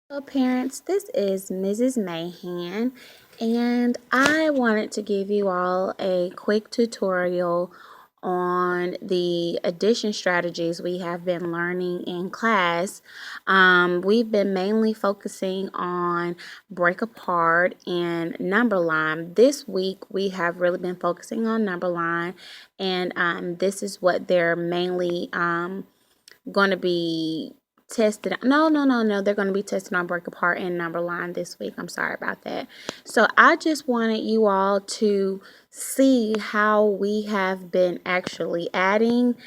Hello parents, this is Mrs. Mahan and I wanted to give you all a quick tutorial on the addition strategies we have been learning in class. We've been mainly focusing on break apart and number line. This week we have really been focusing on number line, and this is what they're mainly going to be tested. No, they're going to be tested on break apart and number line this week. I'm sorry about that. So I just wanted you all to see how we have been actually adding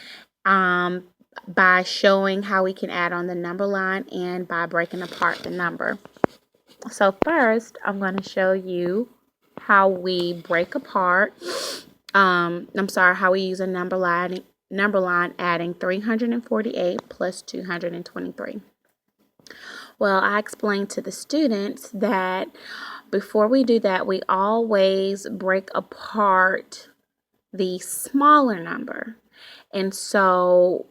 by showing how we can add on the number line and by breaking apart the number. So first I'm going to show you how we break apart how we use a number line adding 348 plus 223. Well, I explained to the students that before we do that, we always break apart the smaller number. And so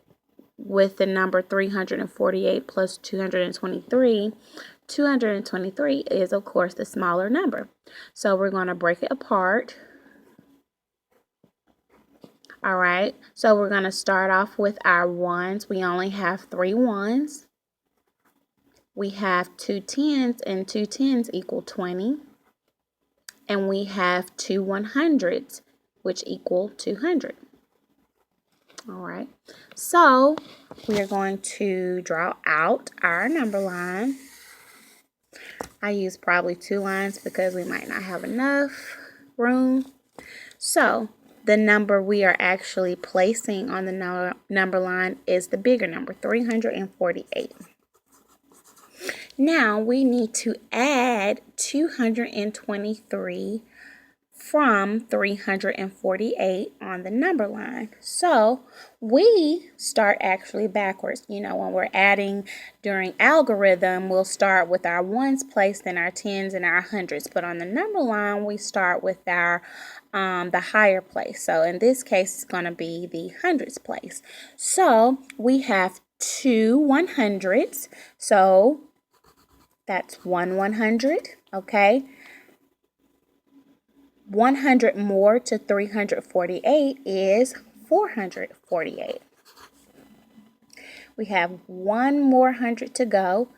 with the number 348 plus 223, 223 is, of course, the smaller number. So we're going to break it apart. All right, so we're going to start off with our ones. We only have 3 ones. We have 2 tens, and 2 tens equal 20. And we have 2 100s, which equal 200. All right, so we are going to draw out our number line. I use probably 2 lines because we might not have enough room. So the number we are actually placing on the number line is the bigger number, 348. Now we need to add 223 from 348 on the number line. So we start actually backwards. You know, when we're adding during algorithm, we'll start with our ones placed, then our tens and our hundreds. But on the number line, we start with our the higher place. So in this case, it's going to be the hundreds place. So we have 2 100s. So that's 1 100. Okay. 100 more to 348 is 448. We have 1 more 100 to go.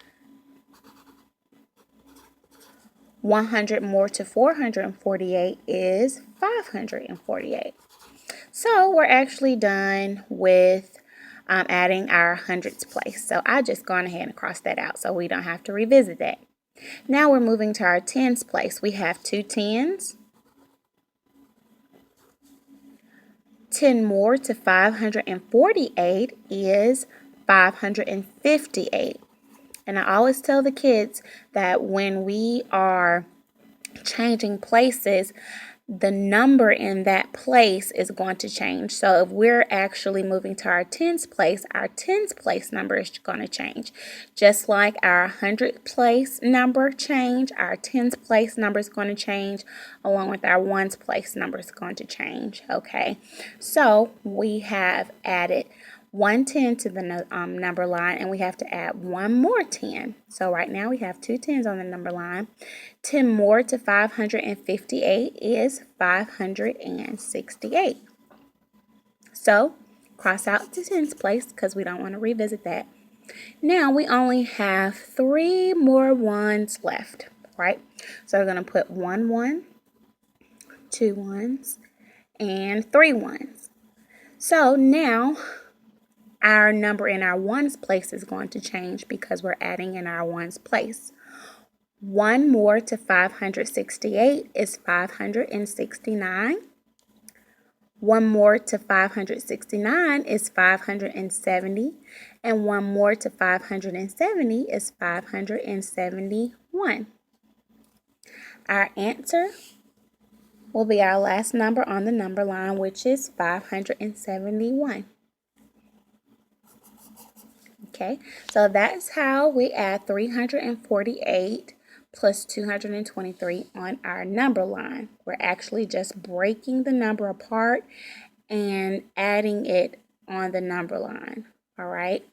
100 more to 448 is 548. So we're actually done with adding our hundreds place. So I just gone ahead and crossed that out so we don't have to revisit that. Now we're moving to our tens place. We have 2 tens. 10 more to 548 is 558. And I always tell the kids that when we are changing places, the number in that place is going to change. So if we're actually moving to our tens place number is going to change. Just like our 100 place number change, our tens place number is going to change, along with our ones place number is going to change. Okay, so we have added 1 10 to the number line, and we have to add 1 more 10. So right now we have 2 tens on the number line. 10 more to 558 is 568. So cross out the tens place because we don't want to revisit that. Now we only have 3 more ones left, right? So we're going to put 1 1, 2 ones, and 3 ones. So now our number in our ones place is going to change because we're adding in our ones place. 1 more to 568 is 569. 1 more to 569 is 570. And 1 more to 570 is 571. Our answer will be our last number on the number line, which is 571. Okay, so that's how we add 348 plus 223 on our number line. We're actually just breaking the number apart and adding it on the number line. All right,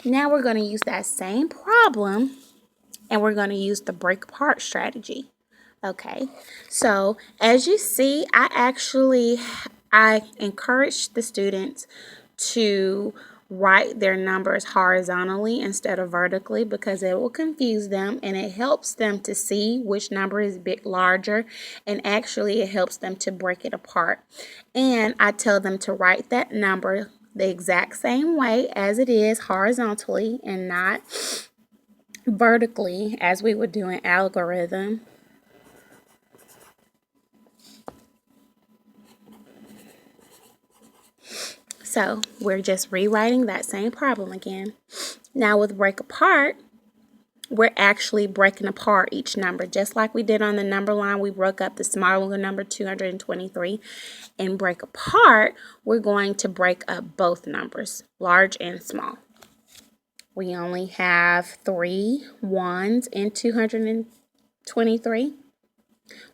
now we're going to use that same problem and we're going to use the break apart strategy. Okay, so as you see, I encourage the students to write their numbers horizontally instead of vertically because it will confuse them, and it helps them to see which number is a bit larger, and actually it helps them to break it apart. And I tell them to write that number the exact same way as it is horizontally and not vertically as we would do in algorithm. So we're just rewriting that same problem again. Now with break apart, we're actually breaking apart each number. Just like we did on the number line, we broke up the smaller number 223. And break apart, we're going to break up both numbers, large and small. We only have 3 ones in 223.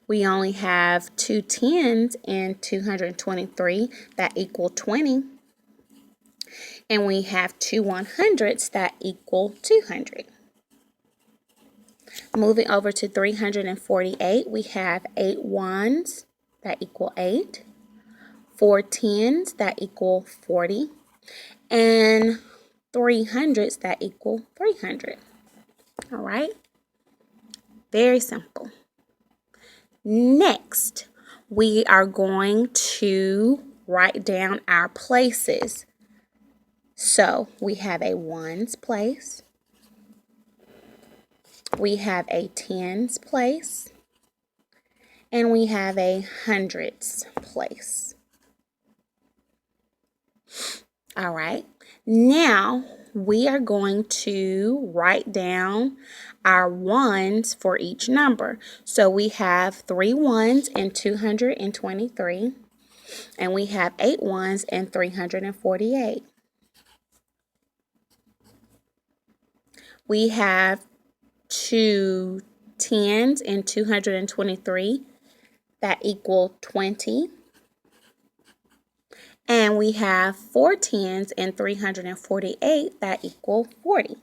We only have 2 tens in 223 that equal 20. And we have 2 100s that equal 200. Moving over to 348, we have 8 ones that equal 8, 4 tens that equal 40, and 300s that equal 300. All right? Very simple. Next, we are going to write down our places. So we have a ones place, we have a tens place, and we have a hundreds place. All right, now we are going to write down our ones for each number. So we have 3 ones in 223, and we have 8 ones in 348. We have 2 tens in 223 that equal 20. And we have 4 tens in 348 that equal 40.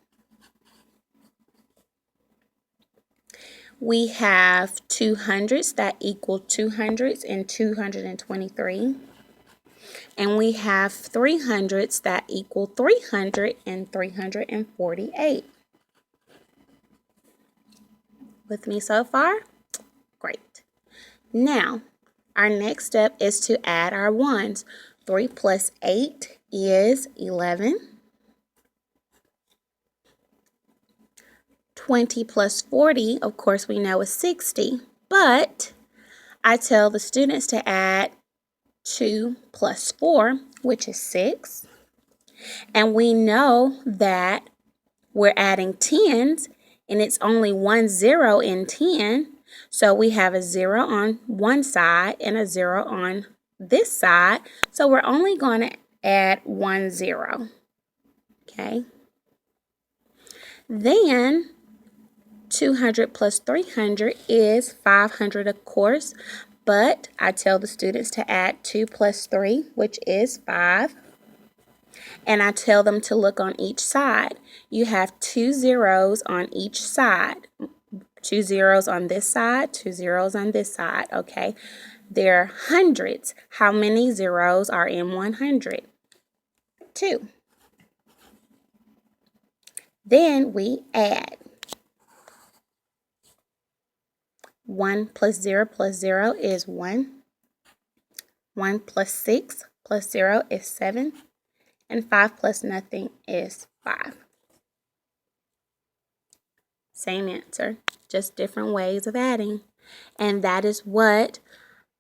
We have 200s that equal 200s in 223. And we have 300s that equal 300 in 348. With me so far? Great. Now, our next step is to add our ones. 3 plus 8 is 11. 20 plus 40, of course, we know is 60. But I tell the students to add 2 plus 4, which is 6. And we know that we're adding tens, and it's only 1 0 in 10. So we have a 0 on one side and a 0 on this side. So we're only going to add 1 0. Okay. Then 200 plus 300 is 500, of course. But I tell the students to add 2 plus 3, which is 5. And I tell them to look on each side. You have 2 zeros on each side. 2 zeros on this side, 2 zeros on this side, okay? They're hundreds. How many zeros are in 100? 2. Then we add. 1 plus 0 is 1. 1 plus 6 plus 0 is 7. And 5 plus nothing is 5. Same answer, just different ways of adding. And that is what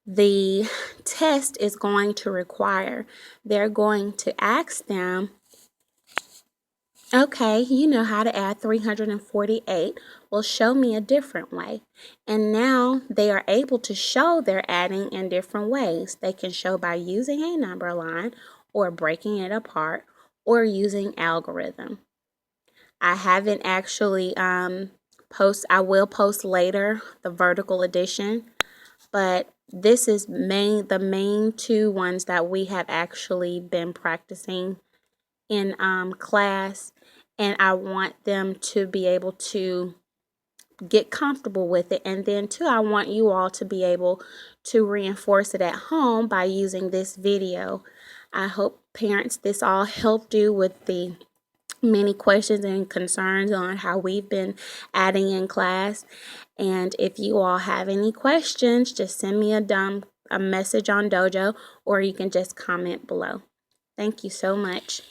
the test is going to require. They're going to ask them, okay, you know how to add 348. Well, show me a different way. And now they are able to show they're adding in different ways. They can show by using a number line or breaking it apart or using algorithm. I haven't actually I will post later the vertical addition, but this is the main 2 ones that we have actually been practicing in class, and I want them to be able to get comfortable with it. And then too, I want you all to be able to reinforce it at home by using this video. I hope, parents, this all helped you with the many questions and concerns on how we've been adding in class. And if you all have any questions, just send me a message on Dojo, or you can just comment below. Thank you so much.